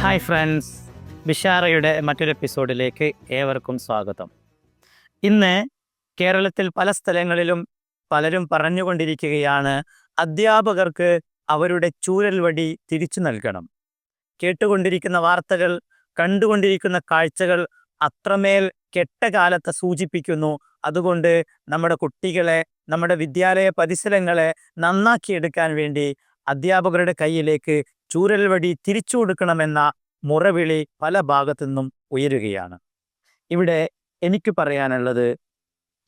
Hi friends, ബിഷാറയുടെ മറ്റൊരു എപ്പിസോഡിലേക്ക് ഏവർക്കും സ്വാഗതം. ഇന്ന് കേരളത്തിൽ പല സ്ഥലങ്ങളിലും പലരും പറഞ്ഞുകൊണ്ടിരിക്കുകയാണ്, അധ്യാപകർക്ക് അവരുടെ ചൂരൽ വടി തിരിച്ചു നൽകണം. കേട്ടുകൊണ്ടിരിക്കുന്ന വാർത്തകൾ, കണ്ടുകൊണ്ടിരിക്കുന്ന കാഴ്ചകൾ അത്രമേൽ കെട്ട കാലത്തെ സൂചിപ്പിക്കുന്നു. അതുകൊണ്ട് നമ്മുടെ കുട്ടികളെ, നമ്മുടെ വിദ്യാലയ പരിസരങ്ങളെ നന്നാക്കിയെടുക്കാൻ വേണ്ടി അധ്യാപകരുടെ കയ്യിലേക്ക് ചൂരൽ വടി തിരിച്ചു കൊടുക്കണമെന്ന മുറവിളി പല ഭാഗത്തു നിന്നും ഉയരുകയാണ്. ഇവിടെ എനിക്ക് പറയാനുള്ളത്,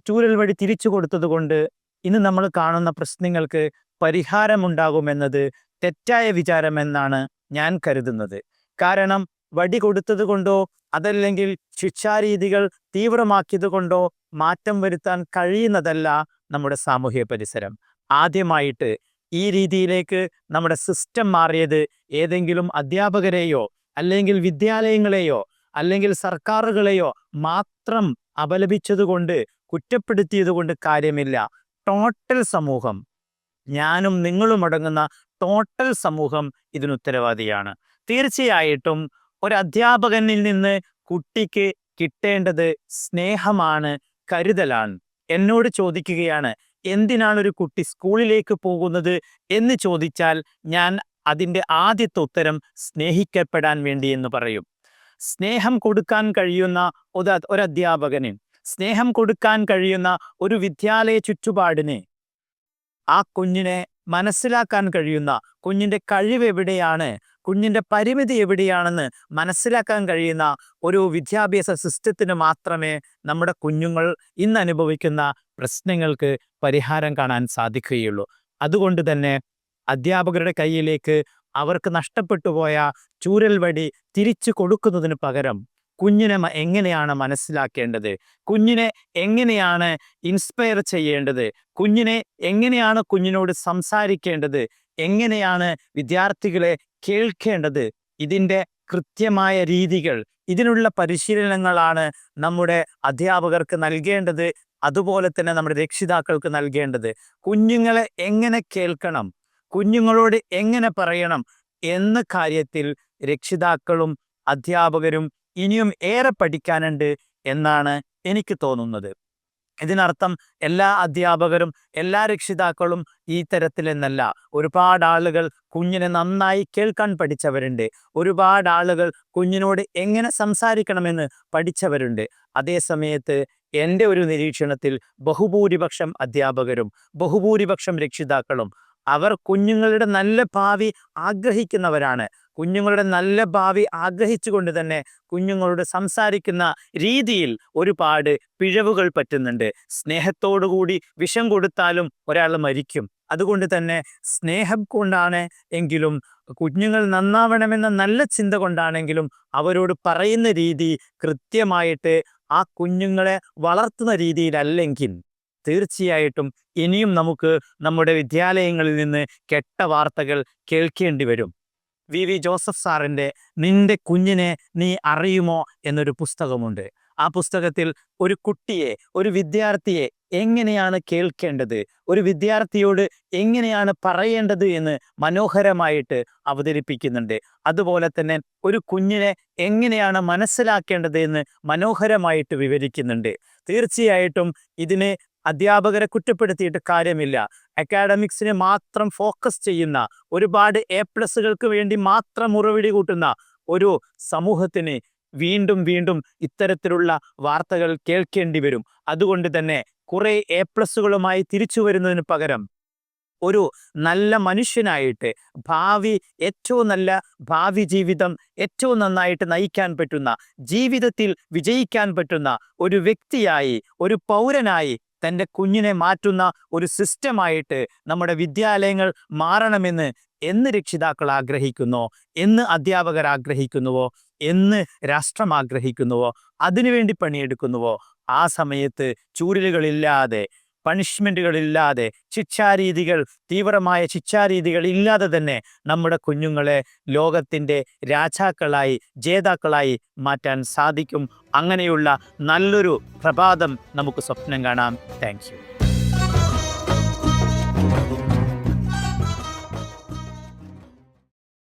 ചൂരൽ വടി തിരിച്ചു കൊടുത്തത് കൊണ്ട് ഇന്ന് നമ്മൾ കാണുന്ന പ്രശ്നങ്ങൾക്ക് പരിഹാരമുണ്ടാകുമെന്നത് തെറ്റായ വിചാരമെന്നാണ് ഞാൻ കരുതുന്നത്. കാരണം വടി കൊടുത്തത് കൊണ്ടോ അതല്ലെങ്കിൽ ശിക്ഷാരീതികൾ തീവ്രമാക്കിയത് കൊണ്ടോ മാറ്റം വരുത്താൻ കഴിയുന്നതല്ല നമ്മുടെ സാമൂഹ്യ പരിസരം. ആദ്യമായിട്ട് ഈ രീതിയിലേക്ക് നമ്മുടെ സിസ്റ്റം മാറിയത് ഏതെങ്കിലും അധ്യാപകരെയോ അല്ലെങ്കിൽ വിദ്യാലയങ്ങളെയോ അല്ലെങ്കിൽ സർക്കാരുകളെയോ മാത്രം അപലപിച്ചതുകൊണ്ട്, കുറ്റപ്പെടുത്തിയതുകൊണ്ട് കാര്യമില്ല. ടോട്ടൽ സമൂഹം, ഞാനും നിങ്ങളും അടങ്ങുന്ന ടോട്ടൽ സമൂഹം ഇതിനുത്തരവാദിയാണ്. തീർച്ചയായിട്ടും ഒരു അധ്യാപകനിൽ നിന്ന് കുട്ടിക്ക് കിട്ടേണ്ടത് സ്നേഹമാണ്, കരുതലാണ്. എന്നോട് ചോദിക്കുകയാണ്, എന്തിനാണ് ഒരു കുട്ടി സ്കൂളിലേക്ക് പോകുന്നത് എന്ന് ചോദിച്ചാൽ ഞാൻ അതിൻ്റെ ആദ്യത്തെ ഉത്തരം സ്നേഹിക്കപ്പെടാൻ വേണ്ടി എന്ന് പറയും. സ്നേഹം കൊടുക്കാൻ കഴിയുന്ന ഒരധ്യാപകന്, സ്നേഹം കൊടുക്കാൻ കഴിയുന്ന ഒരു വിദ്യാലയ ചുറ്റുപാടിന്, ആ കുഞ്ഞിനെ മനസ്സിലാക്കാൻ കഴിയുന്ന, കുഞ്ഞിൻ്റെ കഴിവ് എവിടെയാണ്, കുഞ്ഞിൻ്റെ പരിമിതി എവിടെയാണെന്ന് മനസ്സിലാക്കാൻ കഴിയുന്ന ഒരു വിദ്യാഭ്യാസ സിസ്റ്റത്തിന് മാത്രമേ നമ്മുടെ കുഞ്ഞുങ്ങൾ ഇന്ന് അനുഭവിക്കുന്ന പ്രശ്നങ്ങൾക്ക് പരിഹാരം കാണാൻ സാധിക്കുകയുള്ളൂ. അതുകൊണ്ട് തന്നെ അധ്യാപകരുടെ കയ്യിലേക്ക് അവർക്ക് നഷ്ടപ്പെട്ടു പോയ ചൂരൽ വടി തിരിച്ചു കൊടുക്കുന്നതിന് പകരം കുഞ്ഞിനെ എങ്ങനെയാണ് മനസ്സിലാക്കേണ്ടത്, കുഞ്ഞിനെ എങ്ങനെയാണ് ഇൻസ്പയർ ചെയ്യേണ്ടത്, കുഞ്ഞിനെ എങ്ങനെയാണ് കുഞ്ഞിനോട് സംസാരിക്കേണ്ടത്, എങ്ങനെയാണ് വിദ്യാർത്ഥികളെ കേൾക്കേണ്ടത്, ഇതിൻ്റെ കൃത്യമായ രീതികൾ, ഇതിനുള്ള പരിശീലനങ്ങളാണ് നമ്മുടെ അധ്യാപകർക്ക് നൽകേണ്ടത്. അതുപോലെ തന്നെ നമ്മുടെ രക്ഷിതാക്കൾക്ക് നൽകേണ്ടത്. കുഞ്ഞുങ്ങളെ എങ്ങനെ കേൾക്കണം, കുഞ്ഞുങ്ങളോട് എങ്ങനെ പറയണം എന്ന കാര്യത്തിൽ രക്ഷിതാക്കളും അധ്യാപകരും ഇനിയും ഏറെ പഠിക്കാനുണ്ട് എന്നാണ് എനിക്ക് തോന്നുന്നത്. ഇതിനർത്ഥം എല്ലാ അധ്യാപകരും എല്ലാ രക്ഷിതാക്കളും ഈ തരത്തിലെന്നല്ല. ഒരുപാട് ആളുകൾ കുഞ്ഞിനെ നന്നായി കേൾക്കാൻ പഠിച്ചവരുണ്ട്. ഒരുപാട് ആളുകൾ കുഞ്ഞിനോട് എങ്ങനെ സംസാരിക്കണമെന്ന് പഠിച്ചവരുണ്ട്. അതേസമയത്ത് എൻ്റെ ഒരു നിരീക്ഷണത്തിൽ ബഹുഭൂരിപക്ഷം അധ്യാപകരും ബഹുഭൂരിപക്ഷം രക്ഷിതാക്കളും അവർ കുഞ്ഞുങ്ങളുടെ നല്ല ഭാവി ആഗ്രഹിക്കുന്നവരാണ്. കുഞ്ഞുങ്ങളുടെ നല്ല ഭാവി ആഗ്രഹിച്ചുകൊണ്ട് തന്നെ കുഞ്ഞുങ്ങളോട് സംസാരിക്കുന്ന രീതിയിൽ ഒരുപാട് പിഴവുകൾ പറ്റുന്നുണ്ട്. സ്നേഹത്തോടുകൂടി വിഷം കൊടുത്താലും ഒരാൾ മരിക്കും. അതുകൊണ്ട് തന്നെ സ്നേഹം കൊണ്ടാണ് എങ്കിലും, കുഞ്ഞുങ്ങൾ നന്നാവണമെന്ന നല്ല ചിന്ത കൊണ്ടാണെങ്കിലും അവരോട് പറയുന്ന രീതി കൃത്യമായിട്ട് ആ കുഞ്ഞുങ്ങളെ വളർത്തുന്ന രീതിയിലല്ലെങ്കിൽ തീർച്ചയായിട്ടും ഇനിയും നമുക്ക് നമ്മുടെ വിദ്യാലയങ്ങളിൽ നിന്ന് കെട്ട വാർത്തകൾ കേൾക്കേണ്ടി വരും. വി ജോസഫ് സാറിൻ്റെ നിന്റെ കുഞ്ഞിനെ നീ അറിയുമോ എന്നൊരു പുസ്തകമുണ്ട്. ആ പുസ്തകത്തിൽ ഒരു കുട്ടിയെ, ഒരു വിദ്യാർത്ഥിയെ എങ്ങനെയാണ് കേൾക്കേണ്ടത്, ഒരു വിദ്യാർത്ഥിയോട് എങ്ങനെയാണ് പറയേണ്ടത് എന്ന് മനോഹരമായിട്ട് അവതരിപ്പിക്കുന്നുണ്ട്. അതുപോലെ തന്നെ ഒരു കുഞ്ഞിനെ എങ്ങനെയാണ് മനസ്സിലാക്കേണ്ടത് എന്ന് മനോഹരമായിട്ട് വിവരിക്കുന്നുണ്ട്. തീർച്ചയായിട്ടും ഇതിന് അധ്യാപകരെ കുറ്റപ്പെടുത്തിയിട്ട് കാര്യമില്ല. അക്കാഡമിക്സിനെ മാത്രം ഫോക്കസ് ചെയ്യുന്ന, ഒരുപാട് A+കൾക്ക് വേണ്ടി മാത്രം മുറവിളി കൂട്ടുന്ന ഒരു സമൂഹത്തിന് വീണ്ടും വീണ്ടും ഇത്തരത്തിലുള്ള വാർത്തകൾ കേൾക്കേണ്ടി വരും. അതുകൊണ്ട് തന്നെ കുറേ A+കളുമായി തിരിച്ചു വരുന്നതിന് പകരം ഒരു നല്ല മനുഷ്യനായിട്ട്, ഏറ്റവും നല്ല ഭാവി ജീവിതം ഏറ്റവും നന്നായിട്ട് നയിക്കാൻ പറ്റുന്ന, ജീവിതത്തിൽ വിജയിക്കാൻ പറ്റുന്ന ഒരു വ്യക്തിയായി, ഒരു പൗരനായി തൻ്റെ കുഞ്ഞിനെ മാറ്റുന്ന ഒരു സിസ്റ്റമായിട്ട് നമ്മുടെ വിദ്യാലയങ്ങൾ മാറണമെന്ന് എന്ന് രക്ഷിതാക്കൾ ആഗ്രഹിക്കുന്നോ, എന്ന് അധ്യാപകർ ആഗ്രഹിക്കുന്നുവോ, എന്ന് രാഷ്ട്രം ആഗ്രഹിക്കുന്നുവോ, അതിനുവേണ്ടി പണിയെടുക്കുന്നുവോ, ആ സമയത്ത് ചൂരലുകളില്ലാതെ, പണിഷ്മെൻറ്റുകളില്ലാതെ, തീവ്രമായ ശിക്ഷാരീതികൾ ഇല്ലാതെ തന്നെ നമ്മുടെ കുഞ്ഞുങ്ങളെ ലോകത്തിൻ്റെ രാജാക്കളായി, ജേതാക്കളായി മാറ്റാൻ സാധിക്കും. അങ്ങനെയുള്ള നല്ലൊരു പ്രഭാതം നമുക്ക് സ്വപ്നം കാണാം. Thank you.